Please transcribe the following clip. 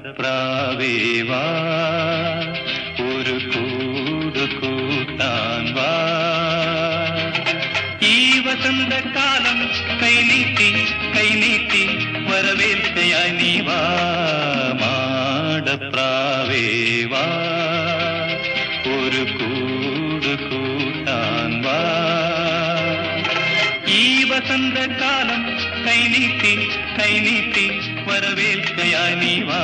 മാടപ്രാവേവാ ഒരു കൂട് കൂട്ടാൻ വാ ഈ വസന്തകാലം കൈനീട്ടി കൈനീട്ടി വരവേൽക്കയായി നീ വാ മാടപ്രാവേവാ ഒരു കൂട് കൂട്ടാൻ വാ ഈ വസന്തകാലം കൈനീട്ടി കൈനീട്ടി വരവേൽക്കയായി നീ വാ